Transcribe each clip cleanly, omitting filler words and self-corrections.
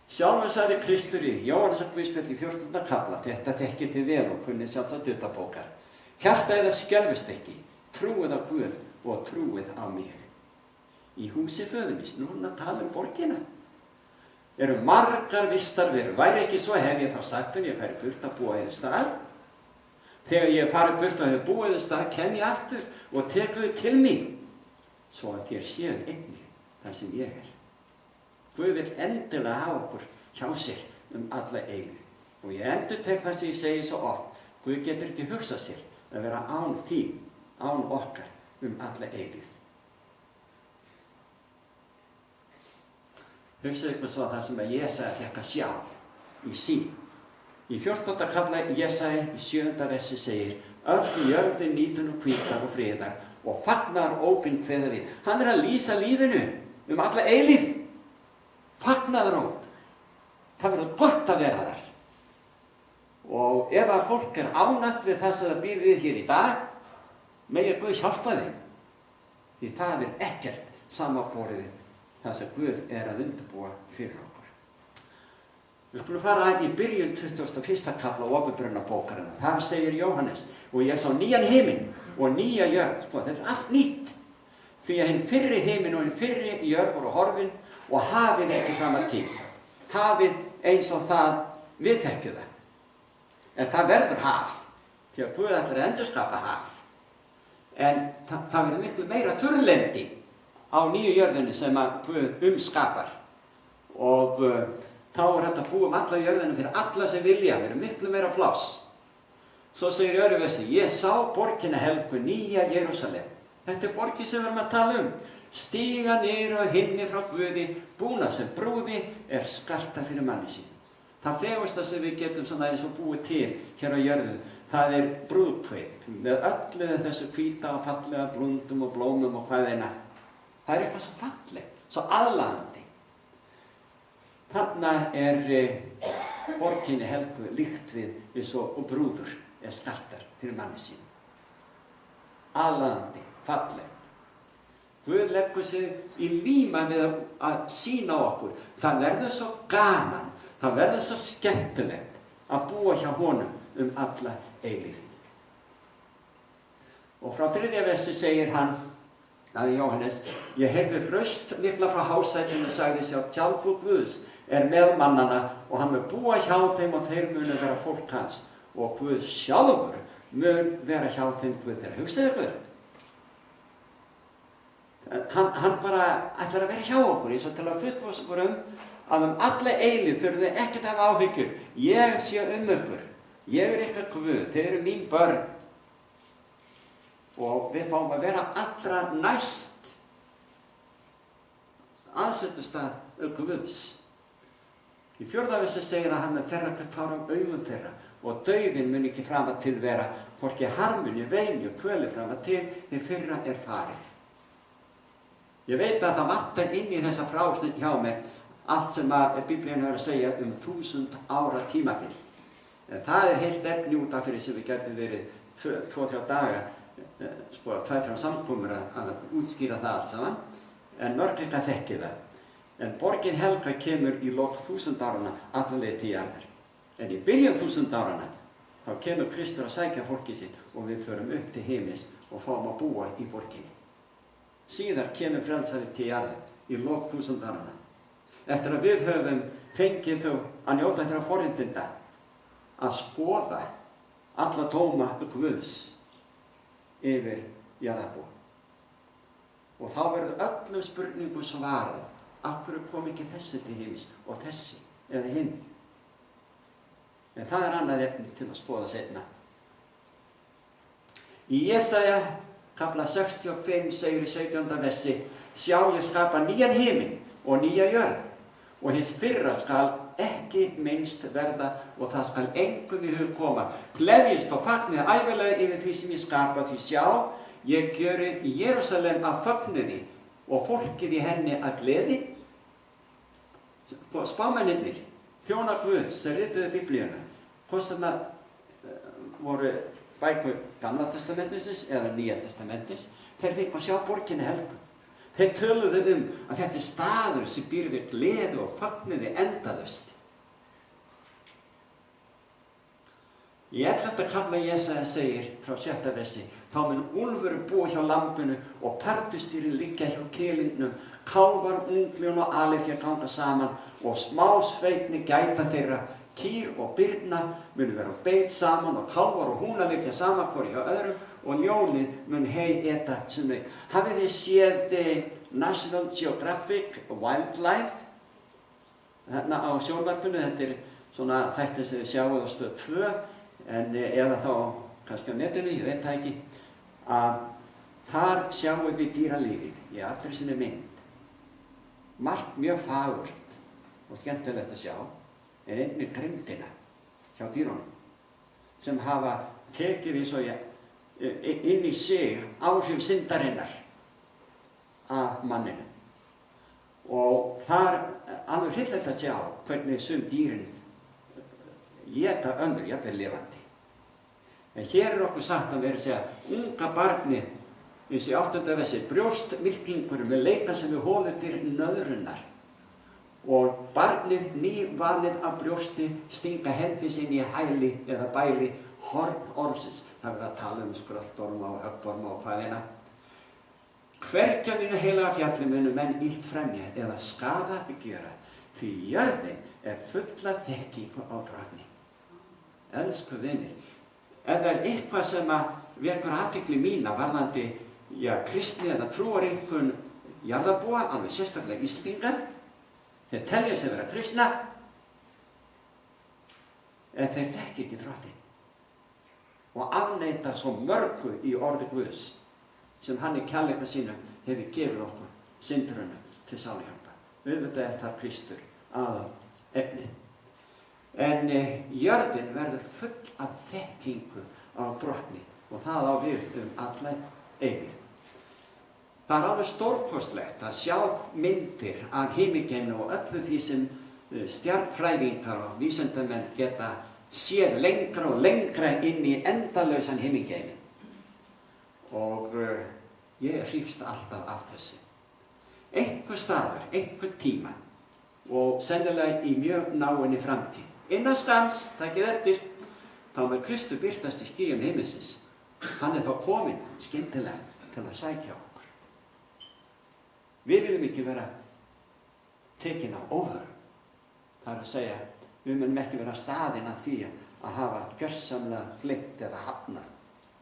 Sjálfur sagði Kristur í Jóhannesarguðspjalli í 14. kafla, þetta þekkið þið vel og kunnið sjálfsagt utanbókar. Hjarta yðar skelfist ekki, trúið á Guð og trúið á mig. Í húsi föður míns, nú erum við að tala borgina. Eru margar vistarverur, væri ekki svo hefði ég þá sagt en ég færi burt að búa eða stað. Þegar ég fari burt og hefur búið eða stað, kem ég aftur og tek þau til mín, svo að þér séð einnig þar sem ég er. Guð vil endilega hafa okkur hjá sér alla eilífð. Og ég endurtek það sem ég segi svo oft, Guð getur ekki hugsað sér að vera án þín, án okkar alla eilífð. Hugsaðu eitthvað svo að það sem að Jesaja fékk að sjá í sýn. Í 14. kafla Jesaja í 7. versi segir: öll jörðin nýtur nú hvíldar og friðar og fagnar ópin kveða við. Hann að lýsa lífinu alla eilífð. Fagnaðaróp. Það verður gott að vera þar. Og ef að fólk er ánægt við það sem það býr við hér í dag, megi Guð hjálpa þeim. Því það er ekkert samanborið það sem Guð er að undirbúa fyrir okkur. Við skulum fara í byrjun 21. kafla Opinberunarbókarinnar. Þar segir Jóhannes: og ég sá nýjan himinn og nýja jörð. Þetta er allt nýtt. Því að hinn fyrri himinn og hinn fyrri jörð voru horfin og hafið ekki fram að til. Hafið eins og það við þekkjum það. En það verður haf, því að Guð ætlar að endurskapa haf. En það verður miklu meira þurrlendi á nýju jörðinni sem að Guð umskapar. Og þá er hægt að búa alla jörðina fyrir alla sem vilja, verður miklu meira pláss. Svo segir í öðru versi: ég sá borgina helgu, nýja Jerúsalem. Þetta er borgin sem við erum að tala Stíga niður á himni frá Guði, búna sem brúði er skarta fyrir manni sín. Það fegursta sem við getum svona eins og búið til hér á jörðu, það er brúðkaup með öllu þessu hvíta og fallega blúndum og blómum og hvað eina. Það er eitthvað svo fallegt, svo aðlaðandi. Þarna er borginni helgu líkt við svo og brúður er skartar fyrir manni sín. Aðlaðandi, fallegt. Guð leggur sig í líma við að sýna okkur. Það verður svo gaman, það verður svo skemmtilegt að búa hjá honum alla eilífð. Og frá 3. versi segir hann, að Jóhannes: ég heyrði röst mikla frá hásætinu og sagði: sjá, tjaldbúk Guðs er með mannana og hann mun búa hjá þeim og þeir munu vera fólk hans og Guð sjálfur mun vera hjá þeim Guð þeirra. Hugsaðu ykkur. Hann bara ætlar að vera hjá okkur eins og til að fullvissa okkur að alla eilífð þurfum við ekkert að hafa áhyggjur. Ég sé ykkur. Ég er ykkar Guð. Þeir eru mín börn. Og við fáum að vera allra næst aðsetustað Guðs. Í 4. versi segir að hann mun þerra hver tár augum þeirra og dauðinn mun ekki fram að til vera, hvorki harmuni, veini og kvöli fram að til, því fyrra er farið. Ég veit að það vantar inn í þessa frásögn hjá mér allt sem að Biblían hefur að segja 1000 ára tímabil. En það er heilt efni út af fyrir sem við getum verið 2-3 daga, 2-3 samkomur að útskýra það allt saman, en mörgleika þekki það. En borgin helga kemur í lok 1000 áranna alla leið til jarðar. En í byrjun 1000 áranna þá kemur Kristur að sækja fólkið sitt og við förum upp til himins og fáum að búa í borginni. Síðar kemur frelsarinn til jarðar í lok 1000 áranna. Eftir að við höfum fengið þau að njóta þeirra forréttinda að skoða alla dóma Guðs yfir jarðarbúa. Og þá verður öllum spurningum svarað: af hverju kom ekki þessi til himins og þessi eða hinn? En það er annað efni til að skoða seinna. Í Jesaja kafla 65 segir í 17. versi: sjá, ég skapa nýjan himinn og nýja jörð, og hins fyrra skal ekki minnst verða og það skal engum í hug koma. Gleðjist og fagnið ævilega yfir því sem ég skapa, því sjá, ég gjöri í Jerúsalem að fögnuði og fólkið í henni að gleði. Spámennirnir, þjónar Guðs sem rituðu Biblíuna, hvort sem það voru bækur Gamla testamentisins eða Nýja testamentis, þeir fengu að sjá borginni helgu. Þeir töluðu að þetta staður sem býr við gleði og fagniði endalaust. Í 11. kafla Jesaja segir frá 6. versi: þá mun úlfurinn búa hjá lambinu og pardustýrin liggja hjá kýlingnum, kálfar, ungljón og alifjar ganga saman og smásveitni gæta þeirra. Kýr og birna munu vera beit saman og kálfar og húna liggja saman hvor hjá öðrum og ljónið mun hey eta sem þau. Hafið þið séð National Geographic Wildlife hérna á sjónvarpinu? Þetta er svona þættir sem þið sjáuð á Stöð 2 eða þá kannski á netinu, ég veit það ekki. Þar sjáum við dýralífið í allri sinni mynd. Margt mjög fagurt og skemmtilegt að sjá, en einnig grimmdina hjá dýrunum sem hafa tekið því svo inn í sig áhrif syndarinnar af manninu. Og þar alveg hryllilegt að sjá hvernig sum dýrin éta önnur, jafnvel lifandi. En hér okkur sagt að vera að segja unga barnið, eins í 8. versi, brjóstmyrkingur með leika sem við holur til nöðrunar. Og barnið nývalið af brjósti stinga hendi sinni í hæli eða bæli hornormsins. Það verður að tala skröltorma og höggorma og hvaðina. Hvergi á mínu heilaga fjalli munu menn illt fremja eða skaða gjöra, því jörðin er full af þekkingu á Drottni. Elsku vinir, ef það er eitthvað sem vekur athygli mína varðandi kristni eða trúareinkunn jarðarbúa, alveg sérstaklega Íslendingar, þeir telja sig vera kristna, en þeir þekki ekki Drottinn og afneita svo mörgu í orði Guðs sem hann í kærleika sínum hefur gefið okkur syndurunum til sáluhjálpar. Auðvitað er það Kristur aðal efnið. En jörðin verður full af þekkingu á Drottni og það á við alla eilífð. Það er alveg stórkostlegt að sjá myndir af himingeimnum og öllu því sem stjarnfræðingar og vísindamenn geta séð lengra og lengra inn í endalausan himingeimin. Og ég hrífst alltaf af þessu. Einhver staður, einhver tíma og sennilega í mjög náinni framtíð. Innan skamms, takið eftir, þá mun Kristur birtast í skýjum himinsins. Hann er þá kominn skyndilega til að sækja okkur. Við viljum ekki vera tekin á óvör. Það er að segja, við munum ekki vera staðinn að því að hafa gjörsamlega gleymt eða hafnað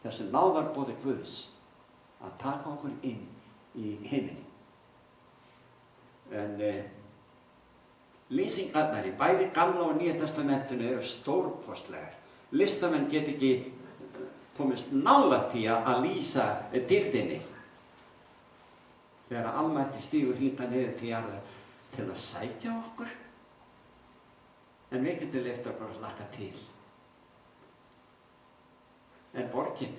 þessu náðarboði Guðs að taka okkur inn í himinn. En lýsingarnar í bæði Gamla og Nýja testamentinu eru stórkostlegar. Listamenn get ekki komist nálægt því að lýsa dýrðinni þegar almætti stígur hingað niður til jarðar til að sækja okkur. En við getum leyft okkur að hlakka til. En borgin,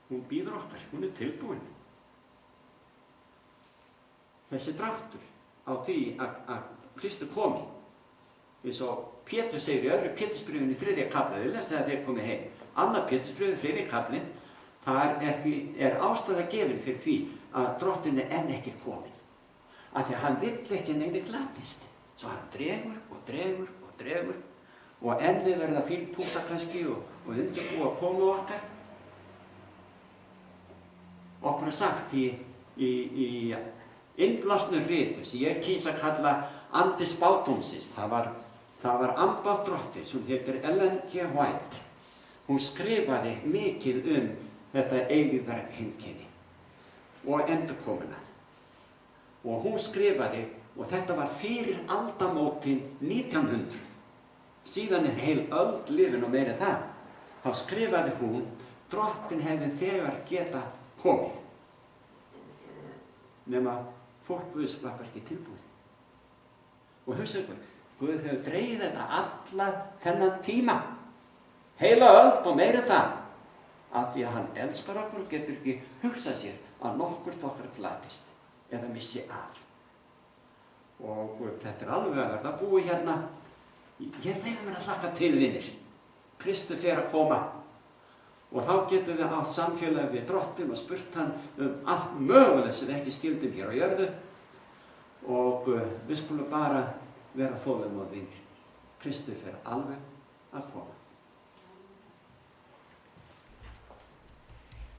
hún bíður okkar, hún er tilbúin. Þessi dráttur á því að Kristur komi, eins og Pétur segir í öðru Pétursbréfinu í 3. kafla, við lesum þegar þeir komið heim. Annað Pétursbréfið, 3. kaflinn, þar er ástæða gefin fyrir því að Drottinn er enn ekki komin. Af því að hann vill ekki neini glatist. Svo hann dregur og dregur og dregur og enni verða fínpúsa kannski og undirbúa að koma okkar. Okkur er sagt í innblásnu ritu sem ég kýs að kalla andi spádómsins. Það var ambátt drottinn sem heitir Ellen G. White. Hún skrifaði mikið þetta eilífðar heimkynni og endurkomuna. Og hún skrifaði, og þetta var fyrir aldamótin 1900, síðan er heil öld lifin og meira það, þá skrifaði hún, Drottinn hefði þegar geta komið. Nema fólk Guðs var ekki tilbúið. Og hugsa ykkur, Guð hefur dregið þetta alla þennan tíma, heila öld og meira það, af því að hann elskar okkur og getur ekki hugsað sér að nokkurt okkar glatist eða missi af. Og þetta er alveg að verða búið hérna. Ég nefnir mér að hlakka til, vinir. Kristur fer að koma Og þá getum við átt samfélag við Drottinn og spurt hann allt mögulega sem við ekki skildum hér á jörðu. Og við skulum bara vera þolinmóðir. Kristi fer alveg að koma.